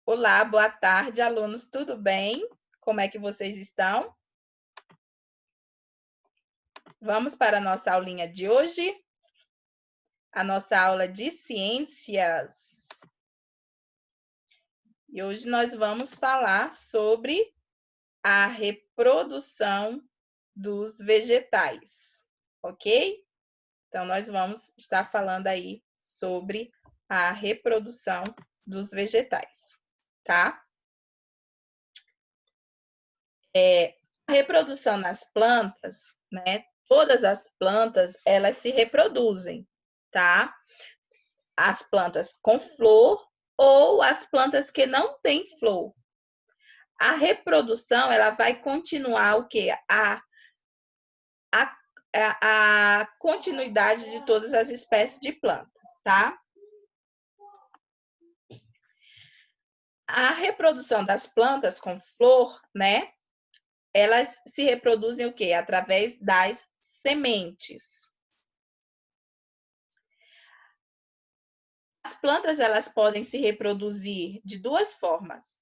Olá, boa tarde, alunos, tudo bem? Como é que vocês estão? Vamos para a nossa aulinha de hoje, a nossa aula de ciências. E hoje nós vamos falar sobre a reprodução dos vegetais, ok? Então, nós vamos estar falando aí sobre a reprodução dos vegetais, tá? A reprodução nas plantas, né? Todas as plantas, elas se reproduzem, tá? As plantas com flor ou as plantas que não têm flor. A reprodução, ela vai continuar o quê? A continuidade de todas as espécies de plantas, tá? A reprodução das plantas com flor, né? Elas se reproduzem o quê? Através das sementes. As plantas, elas podem se reproduzir de duas formas,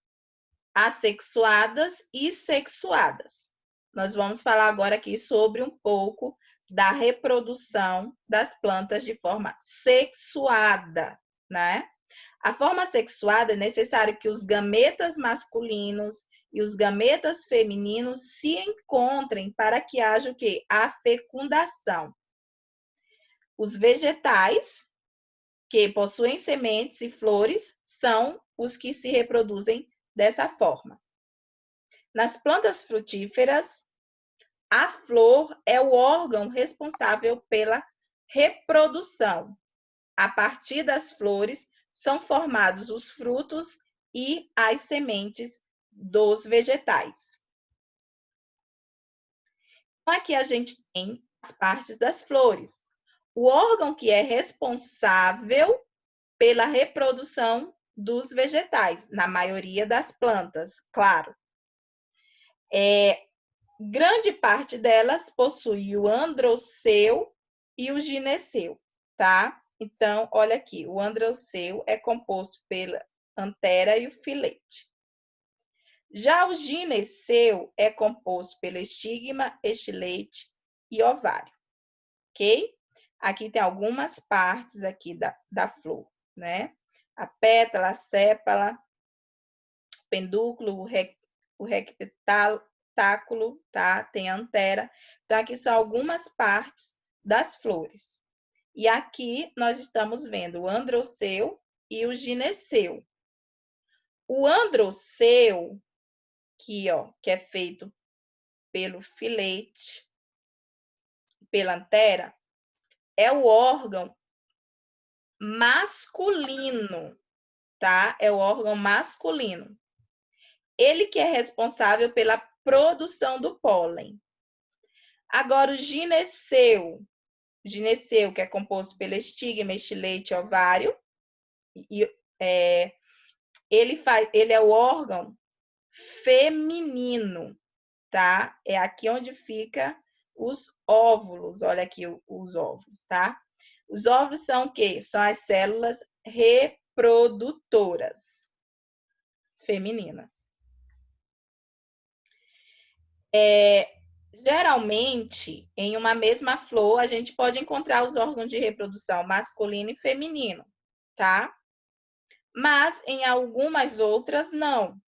assexuadas e sexuadas. Nós vamos falar agora aqui sobre um pouco da reprodução das plantas de forma sexuada, né? A forma sexuada é necessário que os gametas masculinos e os gametas femininos se encontrem para que haja o quê? A fecundação. Os vegetais que possuem sementes e flores são os que se reproduzem dessa forma. Nas plantas frutíferas, a flor é o órgão responsável pela reprodução. A partir das flores são formados os frutos e as sementes dos vegetais. Aqui a gente tem as partes das flores. O órgão que é responsável pela reprodução dos vegetais, na maioria das plantas, claro. Grande parte delas possui o androceu e o gineceu, tá? Então, olha aqui, o androceu é composto pela antera e o filete. Já o gineceu é composto pelo estigma, estilete e ovário, ok? Aqui tem algumas partes aqui da flor, né? A pétala, a sépala, o pedúnculo, o receptáculo, tá? Tem a antera. Então, aqui são algumas partes das flores. E aqui nós estamos vendo o androceu e o gineceu. O androceu, que é feito pelo filete, pela antera, é o órgão masculino, tá? É o órgão masculino. Ele que é responsável pela produção do pólen. Agora, o gineceu, que é composto pelo estigma, estilete e ovário, ele é o órgão feminino, tá? É aqui onde fica os óvulos. Olha aqui os óvulos, tá? Os óvulos são o quê? São as células reprodutoras femininas. Geralmente, em uma mesma flor, a gente pode encontrar os órgãos de reprodução masculino e feminino, tá? Mas em algumas outras, não,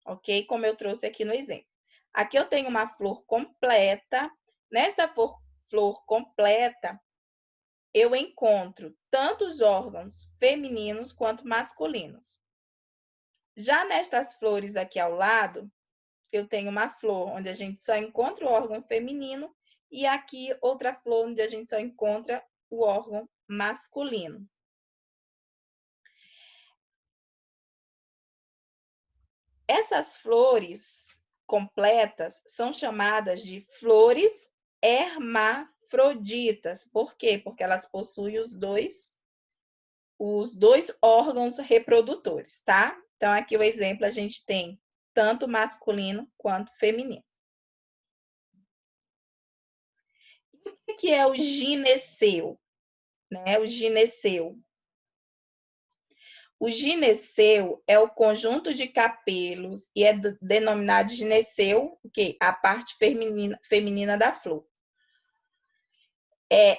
ok? Como eu trouxe aqui no exemplo. Aqui eu tenho uma flor completa. Nessa flor completa, eu encontro tanto os órgãos femininos quanto masculinos. Já nestas flores aqui ao lado, eu tenho uma flor onde a gente só encontra o órgão feminino e aqui outra flor onde a gente só encontra o órgão masculino. Essas flores completas são chamadas de flores hermafroditas. Por quê? Porque elas possuem os dois órgãos reprodutores, tá? Então, aqui o exemplo a gente tem tanto masculino quanto feminino. E o que é o gineceu? O gineceu. O gineceu é o conjunto de capelos e é denominado gineceu, o quê? A parte feminina da flor.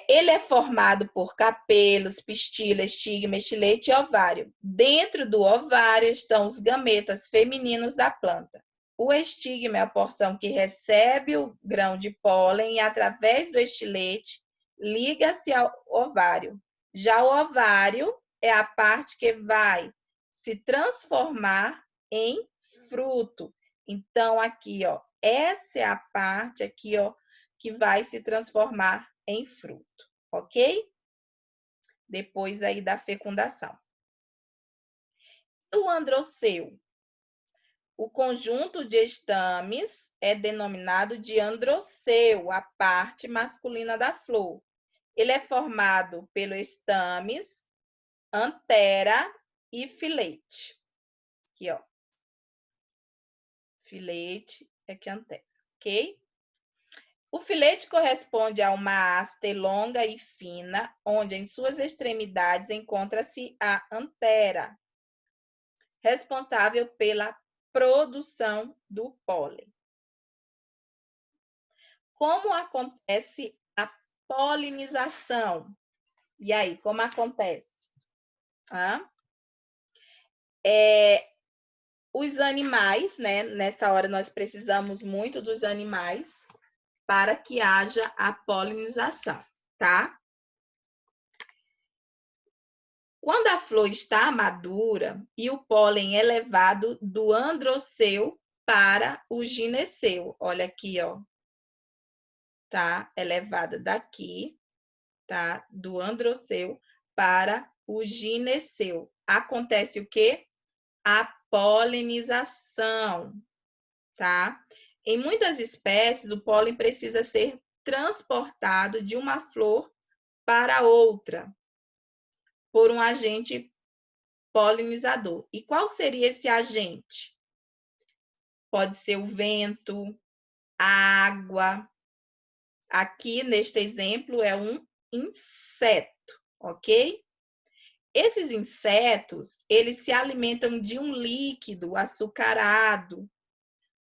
Ele é formado por capelos, pistila, estigma, estilete e ovário. Dentro do ovário estão os gametas femininos da planta. O estigma é a porção que recebe o grão de pólen e, através do estilete, liga-se ao ovário. Já o ovário é a parte que vai se transformar em fruto. Então, aqui, ó, essa é a parte aqui, ó, que vai se transformar em fruto, ok? Depois aí da fecundação. O androceu. O conjunto de estames é denominado de androceu, a parte masculina da flor. Ele é formado pelo estames, antera e filete. Aqui, ó. Filete é que antera, ok? O filete corresponde a uma haste longa e fina, onde em suas extremidades encontra-se a antera, responsável pela produção do pólen. Como acontece a polinização? E aí, como acontece? Os animais, né? Nessa hora nós precisamos muito dos animais para que haja a polinização, tá? Quando a flor está madura e o pólen é levado do androceu para o gineceu. Olha aqui, ó. Tá? É levada daqui, tá? Do androceu para o gineceu. Acontece o quê? A polinização, tá? Em muitas espécies, o pólen precisa ser transportado de uma flor para outra por um agente polinizador. E qual seria esse agente? Pode ser o vento, a água. Aqui, neste exemplo, é um inseto, ok? Esses insetos, eles se alimentam de um líquido açucarado,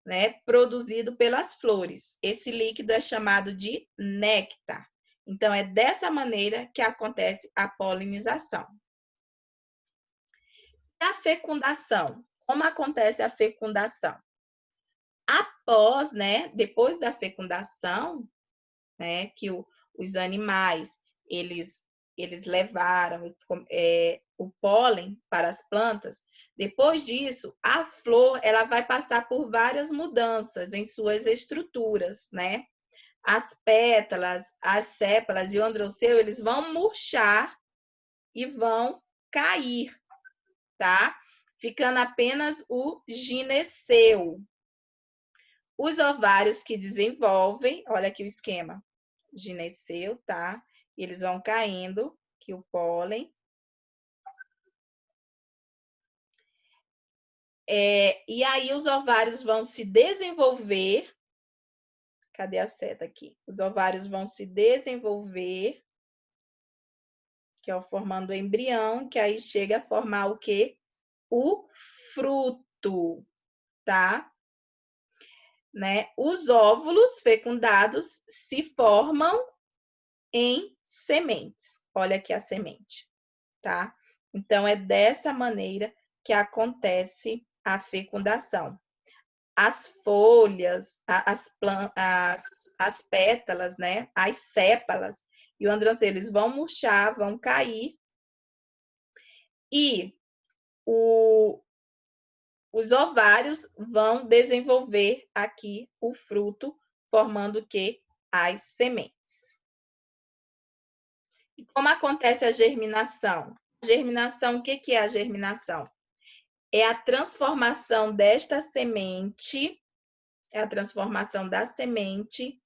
né, produzido pelas flores. Esse líquido é chamado de néctar. Então, é dessa maneira que acontece a polinização. A fecundação. Como acontece a fecundação? Após, né, depois da fecundação, né, que os animais, eles levaram o pólen para as plantas, depois disso, a flor, ela vai passar por várias mudanças em suas estruturas, né? As pétalas, as sépalas e o androceu, eles vão murchar e vão cair, tá? Ficando apenas o gineceu. Os ovários que desenvolvem, olha aqui o esquema, gineceu, tá? Eles vão caindo, aqui o pólen. E aí os ovários vão se desenvolver. Cadê a seta aqui? Os ovários vão se desenvolver, que é o formando o embrião, que aí chega a formar o quê? O fruto, tá? Né? Os óvulos fecundados se formam em sementes. Olha aqui a semente, tá? Então, é dessa maneira que acontece a fecundação. As folhas, as pétalas, né? As sépalas e o androceu, eles vão murchar, vão cair e os ovários vão desenvolver aqui o fruto, formando o quê? As sementes. E como acontece a germinação? A germinação, o que é a germinação? É a transformação desta semente, é a transformação da semente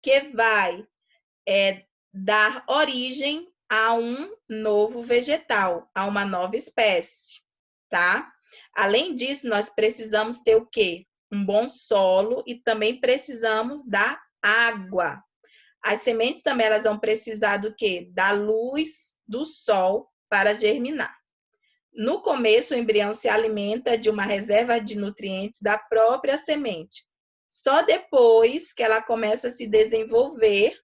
que vai dar origem a um novo vegetal, a uma nova espécie, tá? Além disso, nós precisamos ter o quê? Um bom solo e também precisamos da água. As sementes também elas vão precisar do quê? Da luz do sol para germinar. No começo, o embrião se alimenta de uma reserva de nutrientes da própria semente. Só depois que ela começa a se desenvolver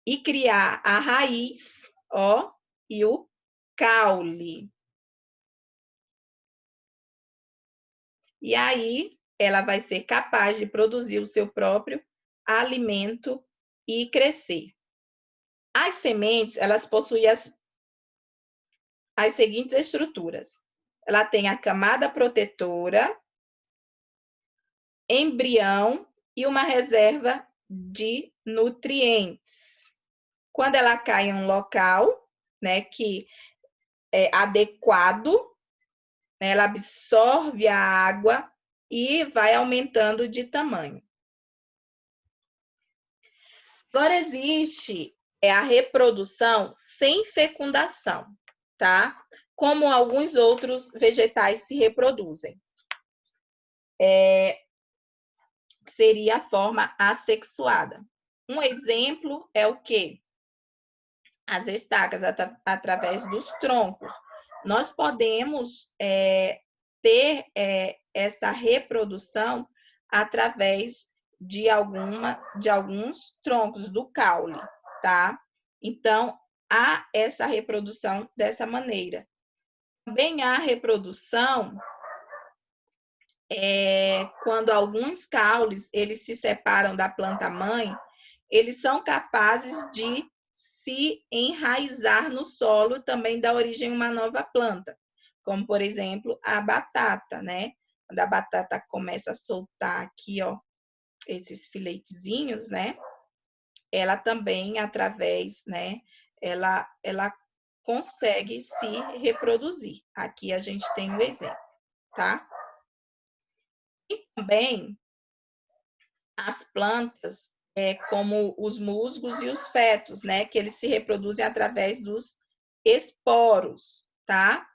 e criar a raiz, ó, e o caule. E aí, ela vai ser capaz de produzir o seu próprio alimento e crescer. As sementes, elas possuem as seguintes estruturas. Ela tem a camada protetora, embrião e uma reserva de nutrientes. Quando ela cai em um local, né, que é adequado, né, ela absorve a água e vai aumentando de tamanho. Agora existe a reprodução sem fecundação, tá? Como alguns outros vegetais se reproduzem. Seria a forma assexuada. Um exemplo é o quê? As estacas através dos troncos. Nós podemos ter essa reprodução através de alguns troncos do caule, tá? Então, há essa reprodução dessa maneira. Também há reprodução quando alguns caules eles se separam da planta mãe, eles são capazes de se enraizar no solo, também dá origem a uma nova planta, como por exemplo a batata, né? Quando a batata começa a soltar aqui, ó, esses filetezinhos, né? Ela também, através, né? Ela consegue se reproduzir. Aqui a gente tem o exemplo, tá? E também as plantas, como os musgos e os fetos, né? Que eles se reproduzem através dos esporos, tá?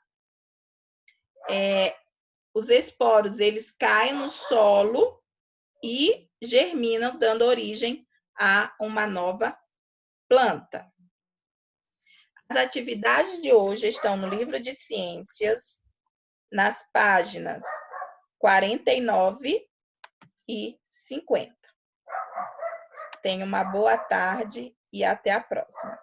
Os esporos, eles caem no solo e germinam, dando origem a uma nova planta. As atividades de hoje estão no livro de ciências, nas páginas 49 e 50. Tenha uma boa tarde e até a próxima.